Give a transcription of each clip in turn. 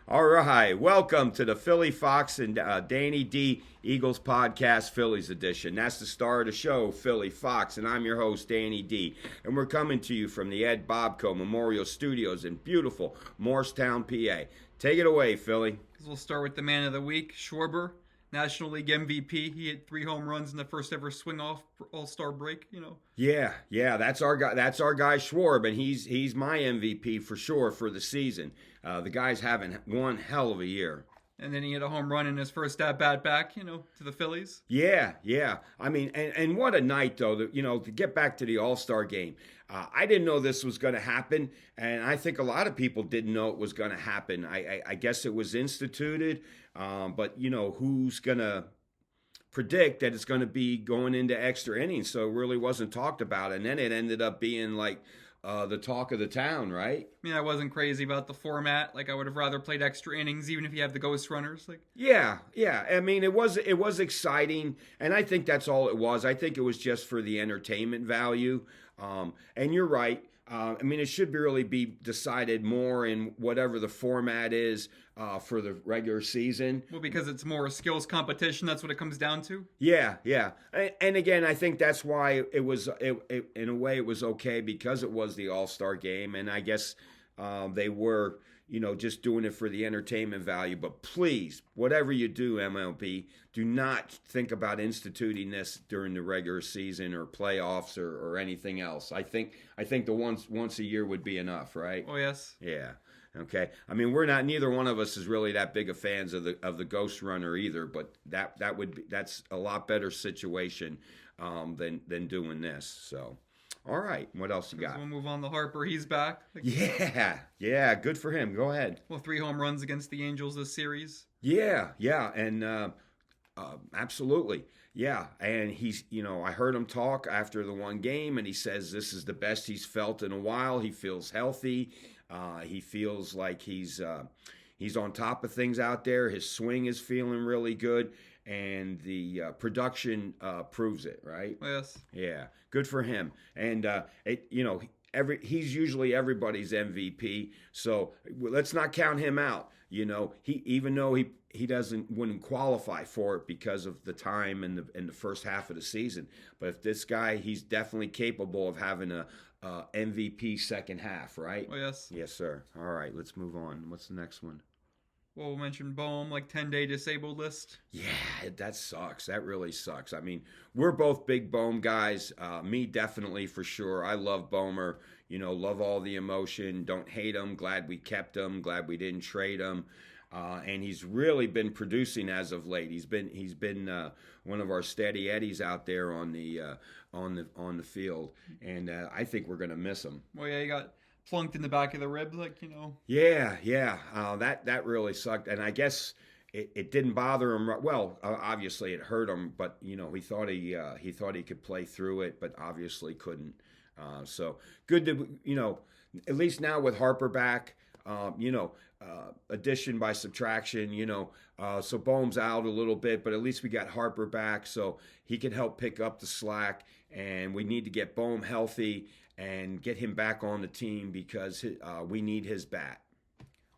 All right, welcome to the Philly Fox and Danny D Eagles podcast, Phillies edition. That's the star of the show, Philly Fox, and I'm your host, Danny D. And we're coming to you from the Ed Bobco Memorial Studios in beautiful Morristown, PA. Take it away, Philly. We'll start with the man of the week, Schwarber, National League MVP. He hit 3 home runs in the first ever swing-off All-Star break. Yeah, that's our guy. That's our guy Schwarb, and he's my MVP for sure for the season. The guy's having one hell of a year. And then he hit a home run in his first at-bat back, to the Phillies. Yeah. I mean, and what a night, though, to get back to the All-Star game. I didn't know this was going to happen, and I think a lot of people didn't know it was going to happen. I guess it was instituted, but, who's going to predict that it's going to be going into extra innings? So it really wasn't talked about, and then it ended up being like the talk of the town, right? I mean, I wasn't crazy about the format. I would have rather played extra innings, even if you have the ghost runners. Yeah. I mean, it was exciting, and I think that's all it was. I think it was just for the entertainment value. And you're right. I mean, it should really be decided more in whatever the format is for the regular season. Well, because it's more a skills competition, that's what it comes down to. Yeah. And again, I think that's why it was, in a way, it was okay because it was the All-Star game. And I guess they were, just doing it for the entertainment value. But please, whatever you do, MLB, do not think about instituting this during the regular season or playoffs or anything else. I think the once a year would be enough, right? Oh, yes. Yeah. Okay. I mean, neither one of us is really that big of fans of the ghost runner either, but that's a lot better situation than doing this. So, all right. What else you got? We'll move on to Harper. He's back. Yeah. Good for him. Go ahead. Well, 3 home runs against the Angels this series. Yeah. And absolutely. Yeah. And he's, I heard him talk after the one game, and he says this is the best he's felt in a while. He feels healthy. He feels like he's on top of things out there. His swing is feeling really good, and the production proves it, right? Yes. Yeah, good for him. And he's usually everybody's MVP. So let's not count him out. Even though he wouldn't qualify for it because of the time in the first half of the season. But if this guy, he's definitely capable of having a MVP second half, right? Oh, yes. Yes, sir. All right, let's move on. What's the next one? Well, we'll mention Bohm, 10-day disabled list. Yeah, that sucks. That really sucks. I mean, we're both big Bohm guys. Me, definitely, for sure. I love Bohmer. Love all the emotion. Don't hate him. Glad we kept him. Glad we didn't trade him. And he's really been producing as of late. He's been one of our steady Eddies out there on the field, and I think we're gonna miss him. Well, yeah, he got plunked in the back of the rib, Yeah. That really sucked, and I guess it didn't bother him. Well, obviously it hurt him, but he thought he could play through it, but obviously couldn't. So good to at least now with Harper back. Addition by subtraction, so Bohm's out a little bit, but at least we got Harper back, so he can help pick up the slack, and we need to get Bohm healthy and get him back on the team because we need his bat.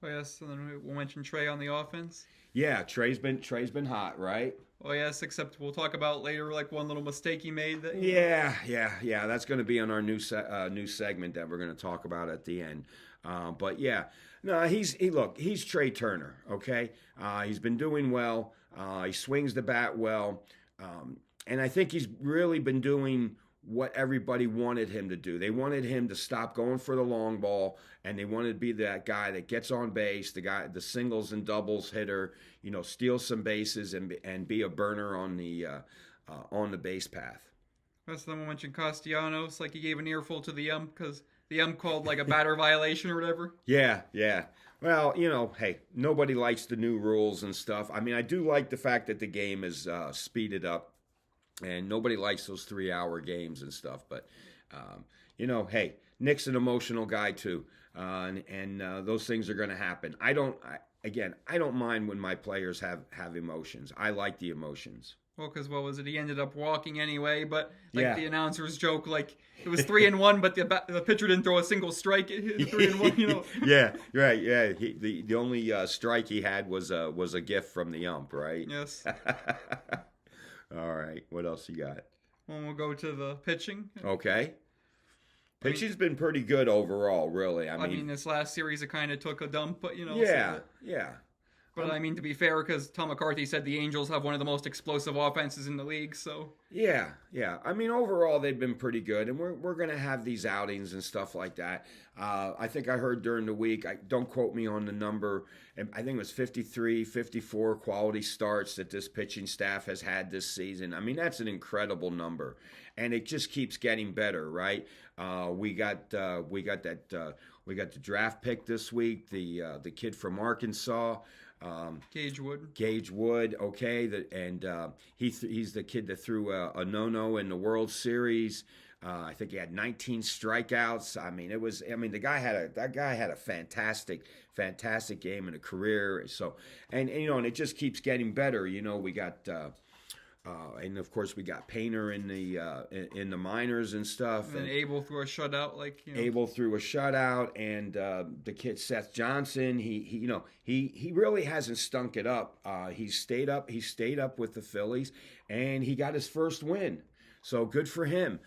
Oh, yes, and then we'll mention Trey on the offense. Yeah, Trey's been hot, right? Oh, yes, except we'll talk about later, one little mistake he made. Yeah, that's going to be on our new segment that we're going to talk about at the end. But yeah, no, he's Trey Turner, okay? He's been doing well. He swings the bat well. And I think he's really been doing what everybody wanted him to do. They wanted him to stop going for the long ball, and they wanted to be that guy that gets on base, the singles and doubles hitter, steals some bases and be a burner on the base path. That's then we'll mention Castellanos, he gave an earful to the ump because the ump called a batter violation or whatever. Yeah. Well, hey, nobody likes the new rules and stuff. I mean, I do like the fact that the game is speeded up, and nobody likes those 3-hour games and stuff. But, hey, Nick's an emotional guy too. and those things are going to happen. I don't mind when my players have emotions. I like the emotions. Well, because what was it? He ended up walking anyway, but like Yeah. the announcers joke, like it was 3-1, but the pitcher didn't throw a single strike. It hit 3-1, you know. Yeah, right. Yeah, the only strike he had was a gift from the ump, right? Yes. All right. What else you got? Well, we'll go to the pitching. Okay. Pitching's been pretty good overall, really. I mean, this last series it kind of took a dump, but you know. Yeah, so, yeah. but I mean, to be fair, because Tom McCarthy said the Angels have one of the most explosive offenses in the league, so. Yeah, yeah. I mean, overall, they've been pretty good, and we're going to have these outings and stuff like that. I think I heard during the week, don't quote me on the number, I think it was 53, 54 quality starts that this pitching staff has had this season. I mean, that's an incredible number, and it just keeps getting better, right? We got the draft pick this week, the kid from Arkansas. Gage Wood. Gage Wood, okay, he's the kid that threw a no-no in the World Series. I think he had 19 strikeouts. I mean, that guy had a fantastic game in a career. So, and it just keeps getting better. You know, we got. And of course, we got Painter in the minors and stuff. And Abel threw a shutout, Abel threw a shutout, and the kid Seth Johnson. He really hasn't stunk it up. He stayed up. He stayed up with the Phillies, and he got his first win. So good for him.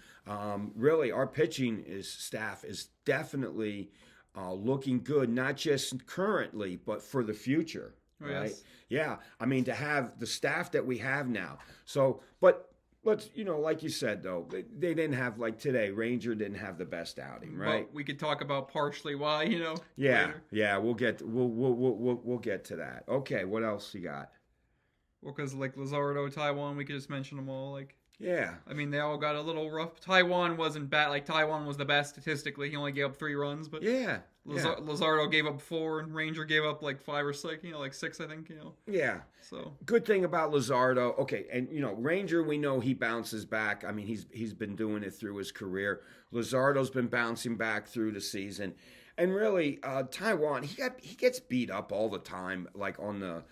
Really, our pitching staff is definitely looking good, not just currently, but for the future. Right? Yes. Yeah. I mean, to have the staff that we have now. So, but let's, like you said, though, they didn't have, like today, Ranger didn't have the best outing, right? But we could talk about partially why, Yeah. later. Yeah. We'll get to that. Okay. What else you got? Well, because like Luzardo, Taiwan, we could just mention them all. Yeah. I mean, they all got a little rough. Taiwan wasn't bad. Like, Taiwan was the best statistically. He only gave up 3 runs, but Yeah. Luzardo gave up 4, and Ranger gave up like 5 or 6, like 6, I think, Yeah. So Good thing about Luzardo, okay, and Ranger, we know he bounces back. I mean, he's been doing it through his career. Luzardo's been bouncing back through the season, and really, Taiwan, he gets beat up all the time, like on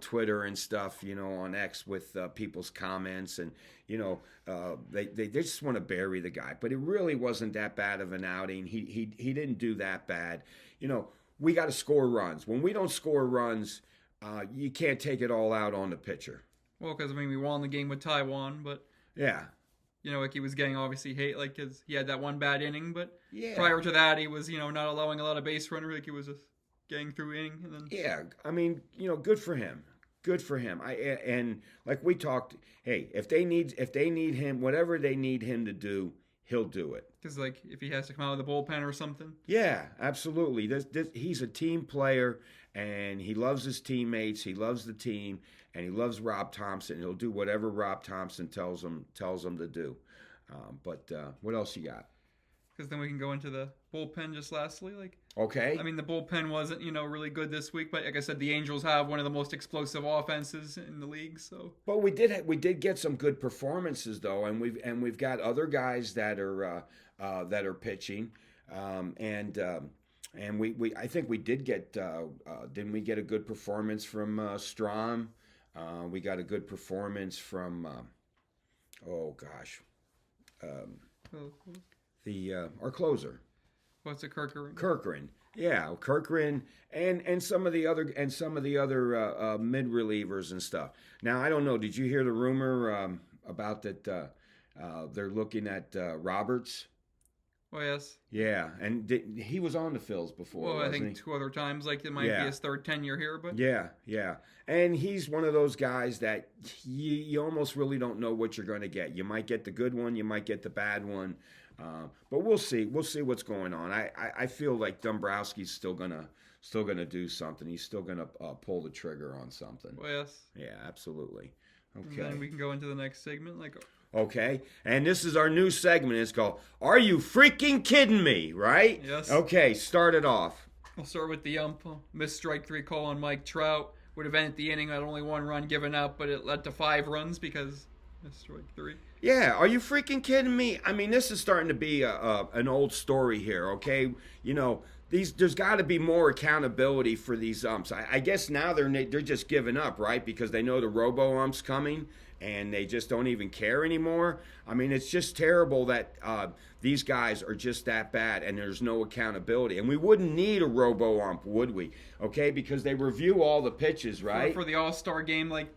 Twitter and stuff, on X with people's comments, and they just want to bury the guy. But it really wasn't that bad of an outing. He didn't do that bad. We got to score runs. When we don't score runs, you can't take it all out on the pitcher. well, because I mean, we won the game with Taiwan, but Yeah. like he was getting obviously hate, like because he had that one bad inning, but Yeah. prior to that, he was not allowing a lot of base runners, like he was just getting through inning, and then Yeah, I mean, good for him. Good for him. And like we talked, hey, if they need him, whatever they need him to do, he'll do it. because like if he has to come out of the bullpen or something. Yeah, absolutely. He's a team player, and he loves his teammates. He loves the team, and he loves Rob Thompson. He'll do whatever Rob Thompson tells him to do. But what else you got? Because then we can go into the bullpen just lastly. Okay. I mean, the bullpen wasn't, really good this week, but like I said, the Angels have one of the most explosive offenses in the league. So, But we did get some good performances though, and we've got other guys that are pitching, and I think we did get didn't we get a good performance from Strom? We got a good performance from our closer. what's it, Kirker? Kirkren. Yeah, Kirkren and some of the other mid relievers and stuff. Now I don't know. Did you hear the rumor about that? They're looking at Roberts. Oh yes. Yeah, and he was on the Phils before. Well, I wasn't think he? 2 other times. Like it might Yeah. be his third tenure here, but Yeah, and he's one of those guys that you almost really don't know what you're going to get. You might get the good one, you might get the bad one, but we'll see. We'll see what's going on. I feel like Dombrowski's still gonna do something. He's still gonna pull the trigger on something. well, yes. Yeah, absolutely. And Okay. then we can go into the next segment. Okay, and this is our new segment. It's called "Are You Freaking Kidding Me?" Right? Yes. Okay, start it off. We'll start with the ump. Missed strike 3 call on Mike Trout. Would have ended the inning at only 1 run given up, but it led to 5 runs because missed strike 3. Yeah, are you freaking kidding me? I mean, this is starting to be an old story here, okay? there's got to be more accountability for these umps. I guess now they're just giving up, right? Because they know the robo ump's coming, and they just don't even care anymore. I mean, it's just terrible that these guys are just that bad, and there's no accountability. And we wouldn't need a robo ump, would we? Okay, because they review all the pitches, right? For the All-Star game, like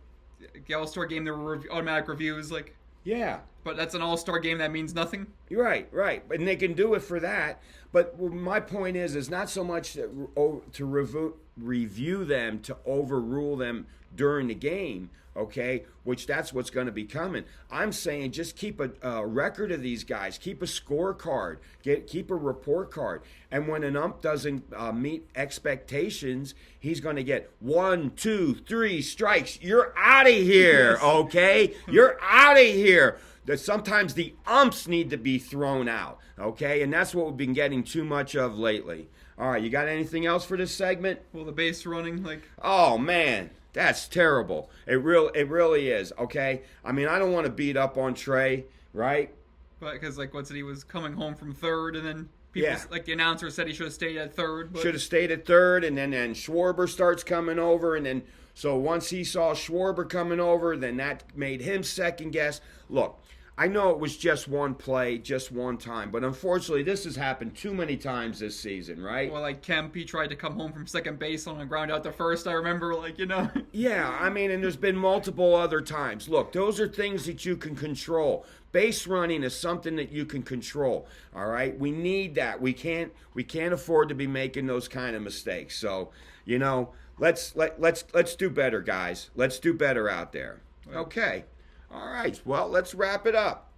the All-Star game, there were automatic reviews, like. Yeah. But that's an all-star game that means nothing? Right. And they can do it for that. But my point is not so much to review them, to overrule them during the game, okay, which that's what's going to be coming. I'm saying just keep a record of these guys. Keep a scorecard. Keep a report card. And when an ump doesn't meet expectations, he's going to get 1, 2, 3 strikes. You're out of here, okay? You're out of here. That sometimes the umps need to be thrown out, okay? And that's what we've been getting too much of lately. All right, you got anything else for this segment? Well, the base running, like... Oh, man, that's terrible. It really is, okay? I mean, I don't want to beat up on Trey, right? But because, like, he was coming home from third, and then people, like, the announcer said he should have stayed at third. But... Should have stayed at third, and then Schwarber starts coming over, and then... So once he saw Schwarber coming over, then that made him second guess. Look, I know it was just one play, just one time, but unfortunately this has happened too many times this season, right? Well, like Kemp, he tried to come home from second base on a ground out to first, I remember, like, you know. Yeah, I mean, and there's been multiple other times. Look, those are things that you can control. Base running is something that you can control, all right? We need that. We can't afford to be making those kind of mistakes. So, you know, let's do better, guys. Let's do better out there. Okay. All right. Well, let's wrap it up.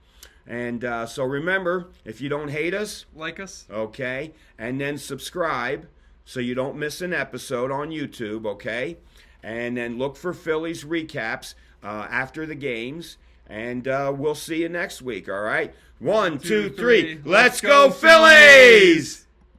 And so remember, if you don't hate us, like us. Okay. And then subscribe so you don't miss an episode on YouTube, okay? And then look for Phillies recaps after the games. And we'll see you next week, all right? 1, 2, 3. Let's go, Phillies!